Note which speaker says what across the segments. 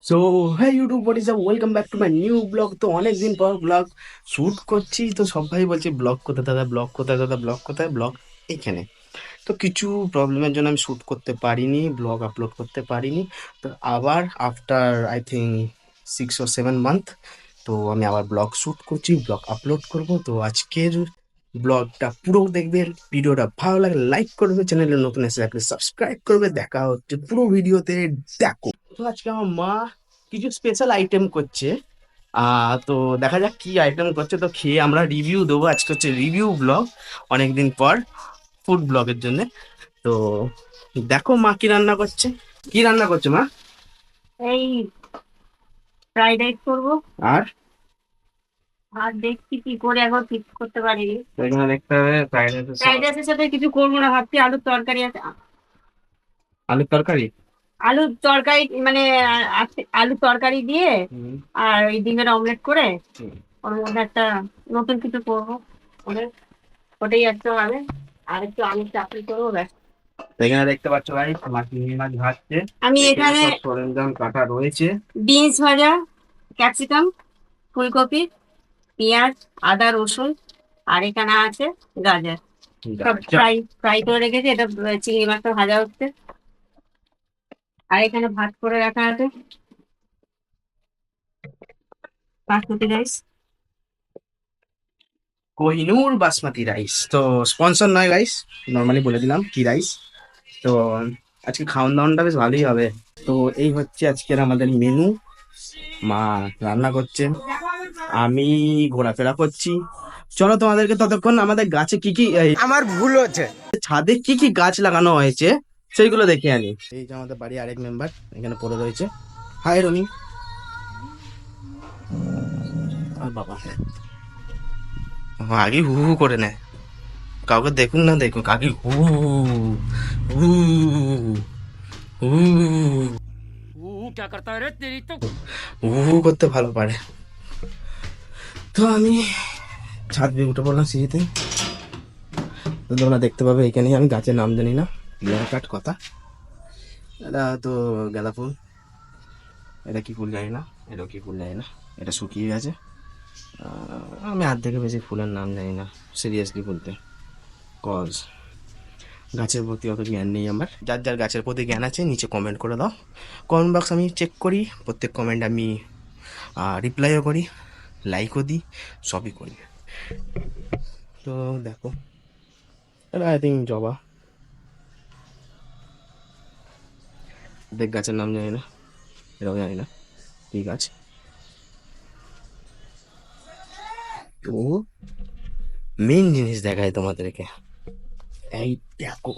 Speaker 1: So হ্যাঁ YouTube what is up welcome back to my new blog. তো অনেকদিন পর ব্লগ শ্যুট করছি, তো সবাই বলছে ব্লগ কোথায় দাদা, ব্লগ কোথায় দাদা, ব্লগ কোথায়, ব্লগ এইখানে। তো কিছু প্রবলেমের জন্য আমি শ্যুট করতে পারিনি, ব্লগ আপলোড করতে পারিনি। তো আবার after I think 6 or 7 month তো আমি আবার ব্লগ শ্যুট করছি, ব্লগ আপলোড করব। তো আজকের ব্লগটা পুরো দেখবে, ভিডিওটা ভালো লাগে লাইক করবে, চ্যানেলে নতুন এসে থাকলে সাবস্ক্রাইব করবে। দেখা হচ্ছে পুরো ভিডিওতে, দেখো। তো আজকে আমার মা কিছু স্পেশাল আইটেম করছে, তো দেখা যাক কি আইটেম করছে, তো খেয়ে আমরা রিভিউ দেবো। আজকে হচ্ছে রিভিউ ব্লগ, অনেকদিন পর ফুড ব্লগের জন্য। তো দেখো মা কি রান্না করছে। কি রান্না করছে মা?
Speaker 2: এই ফ্রাইড রাইস করবো।
Speaker 1: আর
Speaker 2: আর দেখছি কি করে, এখন ঠিক করতে পারিনি।
Speaker 1: তো এখানে দেখতে হবে ফ্রাইড রাইসের
Speaker 2: ফ্রাইড রাইসের সাথে কিছু করবো না, ভাবছি আলুর তরকারি আছে।
Speaker 1: আলুর তরকারি।
Speaker 2: আলুর তরকারি মানে আলুর তরকারি দিয়ে
Speaker 1: হুম,
Speaker 2: আর ওই ডিমের অমলেট করে
Speaker 1: হুম।
Speaker 2: ওর মধ্যে একটা নতুন কিছু করবো। ওদের ওটাই একটা হবে। আর একটু আলুর চাকরি করবো, ব্যাস।
Speaker 1: তো এখানে দেখতে পাচ্ছ ভাই, মা চিংড়ি মাছ ভাজছে।
Speaker 2: আমি
Speaker 1: এখানে
Speaker 2: এখানে
Speaker 1: সব সরঞ্জাম কাটা রয়েছে।
Speaker 2: বিনস ভাজা, ক্যাপসিকাম, ফুলকপি, পেঁয়াজ, আদা, রসুন, আর এখানে আছে গাজর। সব
Speaker 1: গাজর।
Speaker 2: ফ্রাই ফ্রাই করে রেখেছি। এটা চিংড়ি মাছটা ভাজা হচ্ছে। আর এখানে ভাত করে রাখা আছে, বাসমতি রাইস।
Speaker 1: কোহিনূর বাসমতি রাইস, তো স্পন্সর নয় গাইস, নর্মালি বলে দিলাম কি রাইস। তো আজকে খাওয়ান দাওয়ানটা বেশ ভালোই হবে। তো এই হচ্ছে আজকের আমাদের মেনু। মা রান্না করছে, আমি ঘোরাফেরা করছি। চলো তোমাদেরকে ততক্ষণ আমাদের গাছে কি কি আমার ভুল হচ্ছে, ছাদে কি কি গাছ লাগানো হয়েছে সেইগুলো দেখে আনি। এই যে আমাদের বাড়ি আরেক মেম্বার এখানে পড়ে রয়েছে। হাই রনি। আর বাবা আগে হু হু করে নেয়, কাউকে দেখুন না দেখুন কাকি হু হু হু হু হু করতে ভালো পারে। তো আমি ছাদ দিয়ে উঠে পড়লাম সিঁড়িতে। তো তোমরা দেখতে পাবে এখানে, আমি গাছের নাম জানি না, ক্লিয়ার কাট কথা। এটা তো গাঁদা ফুল, এটা কি ফুল জানি না, এটাও কি ফুল জানি না, এটা শুকিয়ে গেছে। আমি হাত থেকে বেশি ফুলের নাম জানি না সিরিয়াসলি বলতে, কজ গাছের প্রতি অত জ্ঞান নেই আমার। যার যার গাছের প্রতি জ্ঞান আছে নিচে কমেন্ট করে দাও। কমেন্ট বক্স আমি চেক করি, প্রত্যেক কমেন্ট আমি রিপ্লাইও করি, লাইকও দিই, সবই করি। তো দেখো এটা আই থিঙ্ক জবা, দেখ গাছের নাম জানি না, এটাও জানি না কি গাছ। তো মেন জিনিস দেখায় তোমাদেরকে, এই দেখো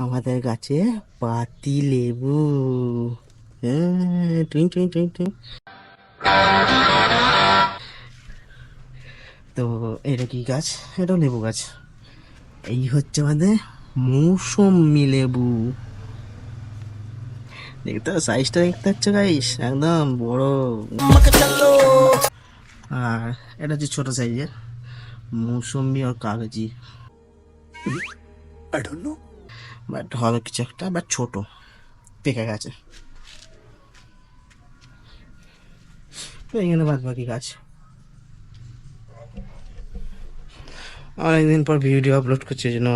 Speaker 1: আমাদের গাছে পাতি লেবু। হ্যাঁ, টুইং টুইং টুইং টুইং। তো এটা কি গাছ? এটাও লেবু গাছ। এই হচ্ছে আমাদের মৌসুম্বি লেবু। দেখতে সাইজটা দেখতে পাচ্ছ গাইস, একদম বড়। আর এটা হচ্ছে ছোট সাইজের মৌসুম্বি আর কাগজি, আই ডোন্ট নো, বাট হবে কিছু একটা, বাট ছোট, পেকে গেছে। তো এখানে বাদ বাকি গাছ। অনেকদিন পর ভিডিও আপলোড করছি, এই জন্য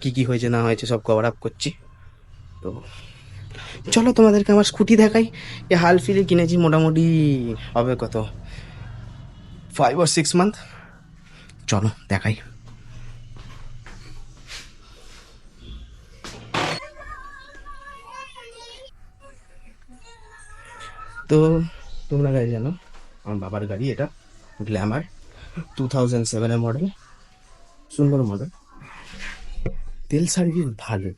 Speaker 1: কি কি হয়েছে না হয়েছে সব কভার আপ করছি। তো চলো তোমাদেরকে আমার স্কুটি দেখাই। এ হাল ফিরে কিনেছি, মোটামুটি হবে কত, 5 or 6 মান্থ। চলো দেখাই। তো তোমরা গাড়ি জানো, আমার বাবার গাড়ি এটা, গ্ল্যামার 2007-এর মডেল, সুন্দর মডেল, তেল সার্ভিস ভালো,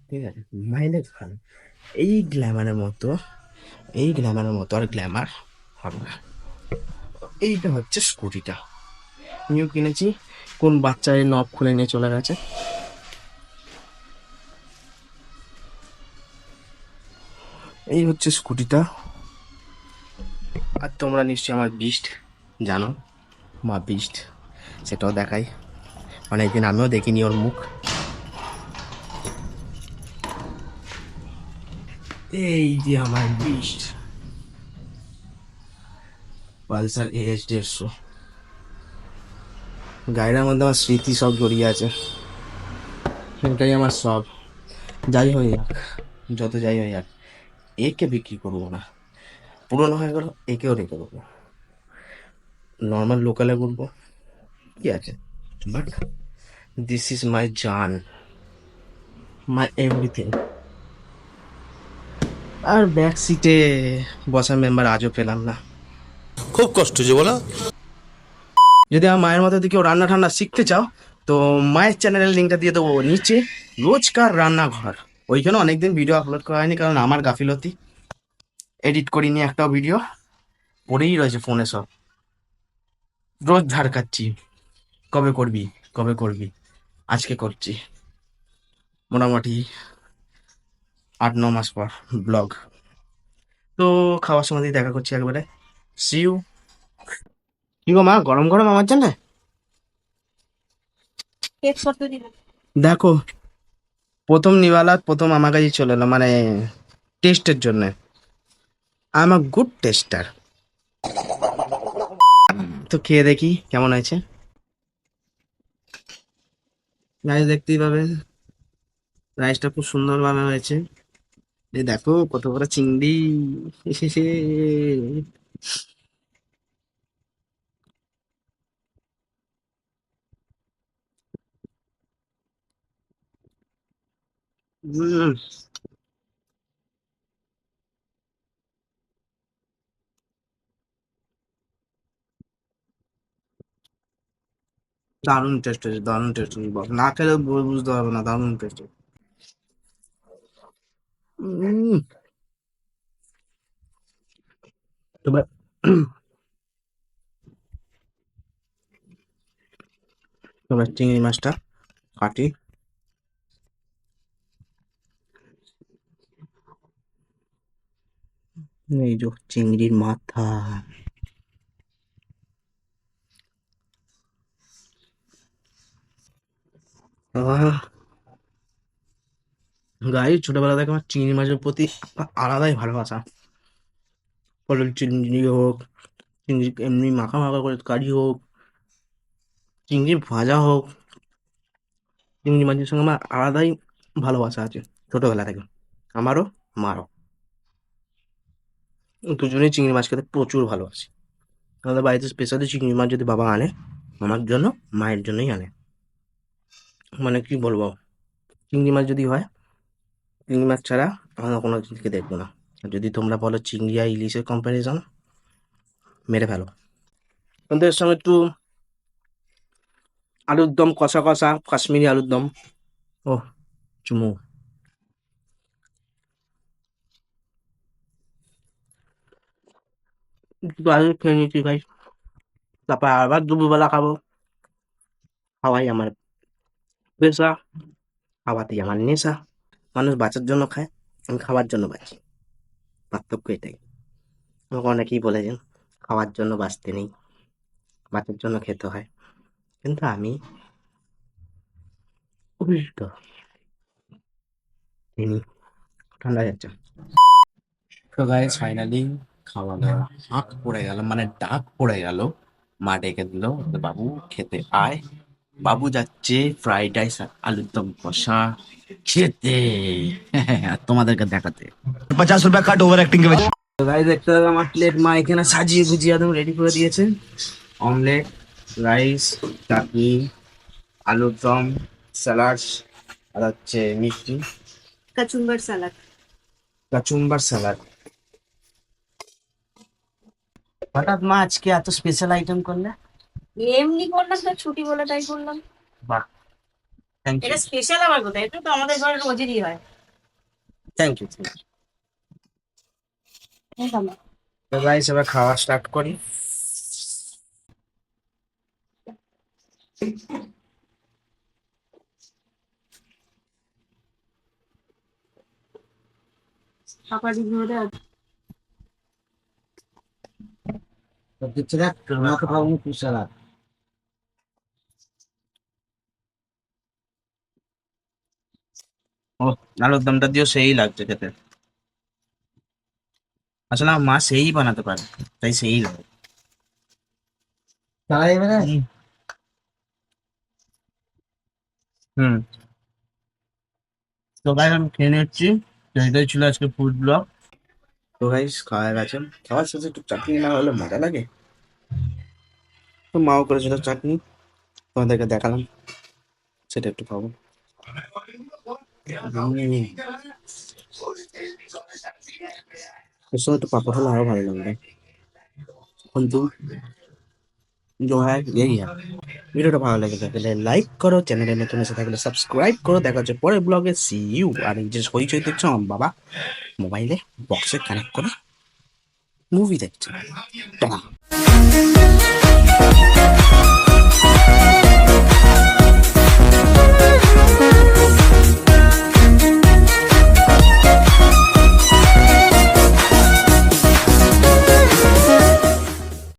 Speaker 1: ঠিক আছে, মাইলেজ ভালো। এই গ্ল্যামারের মতো, এই গ্ল্যামারের মতো আর গ্ল্যামার হবে না। এইটা হচ্ছে স্কুটিটা, নিউ কিনেছি, কোন বাচ্চা এই নব খুলে নিয়ে চলে গেছে। এই হচ্ছে স্কুটিটা। আর তোমরা নিশ্চয়ই আমার বিস্ট জানো, মা বিস্ট, সেটাও দেখাই। অনেকদিন আমিও দেখিনি ওর মুখ। এই যে আমার বিস্ট, পালসার AS 150। গাড়িটার মধ্যে আমার স্মৃতি সব জড়িয়ে আছে, এটাই আমার সব। যাই হয়ে যাক, যত যাই হয়ে যাক, একে বিক্রি করবো না। পুরোনো হয়ে গেল, একেও রেখে দেবো, নর্মাল লোকালে করবো, কি আছে। বাট দিস ইজ মাই জান, মাই এভরিথিং। আর ব্যাক সিটে বসার মেম্বার আজও পেলাম না।
Speaker 3: খুব কষ্ট যে বলো।
Speaker 1: যদি আমার মায়ের মতো যদি কেউ রান্না ঠান্না শিখতে চাও, তো মায়ের চ্যানেলের লিঙ্কটা দিয়ে দেবো নিচে, রোজকার রান্নাঘর। ওইখানে অনেকদিন ভিডিও আপলোড করা হয়নি, কারণ আমার গাফিলতি, এডিট করিনি একটাও ভিডিও, পড়েই রয়েছে ফোনে সব। রোজ ঝাড় খাচ্ছি, কবে করবি, কবে করবি, আজকে করছি। মোটামুটি 8-9 মাস পর ব্লগ। তো খাওয়ার সময় দিয়ে দেখা করছি একবারে। সিউ। কি গো মা, গরম গরম আমার জন্য
Speaker 2: টেস্ট করতে দিন।
Speaker 1: দেখো, প্রথম নিওয়ালা প্রথম আমার কাছে চলে এলো, মানে টেস্টের জন্য। I am a good tester. তো খেয়ে দেখি কেমন হয়েছে। রাইস দেখতেই পাবে, রাইসটা খুব সুন্দরভাবে হয়েছে। এই দেখো কত বড় চিংড়ি এসেছে। উম, দারুণ টেস্ট হয়েছে, দারুণ টেস্ট হয়েছে, না খেলে বুঝতে পারবে না, দারুণ টেস্ট। তবে তবে চিংড়ি মাছটা কাটি, এই যে চিংড়ির মাথা। গাই ছোটবেলা থেকে আমার চিংড়ি মাছের প্রতি একটা আলাদাই ভালোবাসা। পটল চিংড়ি হোক, চিংড়ি এমনি মাখা মাখা করে কারি হোক, চিংড়ি ভাজা হোক, চিংড়ি মাছের সঙ্গে আমার আলাদাই ভালোবাসা আছে ছোটবেলা থেকে, আমারও মারও। দুজনেই চিংড়ি মাছ খেতে প্রচুর ভালোবাসি। আমাদের বাড়িতে স্পেশালি চিংড়ি মাছ যদি বাবা আনে, আমার জন্য, মায়ের জন্যই আনে। মানে কি বলবো, চিংড়ি মাছ যদি হয়, চিংড়ি মাছ ছাড়া আমরা কোনো জিনিসকে দেখবো না। আর যদি তোমরা বলো চিংড়ি আর ইলিশের কম্প্যারিজন, মেরে ফেলো। কিন্তু এর সঙ্গে একটু আলুর দম, কষা কষা কাশ্মীরি আলুর দম, ও চুমু। একটু আগে খেয়ে নিচ্ছি ভাই, তারপর আবার দুপুরবেলা খাবো। খাওয়াই আমার পেশা, খাওয়াতেই আমার নেশা। মানুষ বাঁচার জন্য খায়, আমি খাওয়ার জন্য বাঁচি, পার্থক্য এটাই। আমাকে অনেকেই বলেছেন খাওয়ার জন্য বাঁচতে নেই, বাঁচার জন্য খেতে হয়, কিন্তু আমি উল্টো। তিনি ঠান্ডা যাচ্ছে। তো গাইস ফাইনালি খাওয়া দাওয়া হাঁক পড়ে গেল, মানে ডাক পড়ে গেল। মা ডেকে দিল, বাবু খেতে আয়। বাবু যাচ্ছে ফ্রাইড রাইস আর আলুর দম কষা খেতে, আর তোমাদেরকে দেখাতে।
Speaker 3: 50 रुपया कट ओवर एक्टिंग के वजह।
Speaker 1: তো গাইস দেখতে হবে আমার প্লেট, মা এখানে সাজিয়ে গুজিয়ে একদম রেডি করে দিয়েছে। অমলেট, রাইস, চাটনি, আলুর দম, স্যালাড, আর হচ্ছে মিষ্টি,
Speaker 2: কাচুম্বার সালাদ।
Speaker 1: কাচুম্বার স্যালাড। হঠাৎ মা আজকে এত স্পেশাল আইটেম করলে?
Speaker 2: এমনি করলাম, তো ছুটি বলে তাই করলাম।
Speaker 1: বাহ, থ্যাংক ইউ,
Speaker 2: এটা স্পেশাল আমার কোথায়, এটা তো আমাদের ঘরে রোজেরই হয়।
Speaker 1: Thank you. তো গাইস এবার খাওয়া স্টার্ট করি।
Speaker 2: পাপাড়ি ধরে
Speaker 1: দিচ্ছে দেখ, আমাকে খাওয়ানো খুব স্যালাড। ও, আলুর দমটা দিয়েও সেই লাগছে খেতে। আসলে আমার মা সেই বানাতে পারে, তাই সেই লাগে। হুম, তো গাইস আমি খেয়ে নিচ্ছি। তো এটাই ছিল আজকে ফুড ব্লগ। তো গাইস খাওয়া গেছে, খাওয়ার শেষে একটু চাটনি না হলে মজা লাগে। তো মাও করেছিল চাটনি, তোমাদেরকে দেখালাম, সেটা একটু খাবো। এর সঙ্গে একটু পাপড় হলে আরো ভালো লাগবে, কিন্তু जो है यही है। ভিডিওটা ভালো লেগে থাকলে লাইক করো, চ্যানেলে নতুন এসে থাকলে সাবস্ক্রাইব করো। দেখা হচ্ছে পরের ব্লগে, সি ইউ। আর এই যে হইচই দেখছো আমার বাবা মোবাইলে বক্সে কানেক্ট করে মুভি দেখছে। টাটা।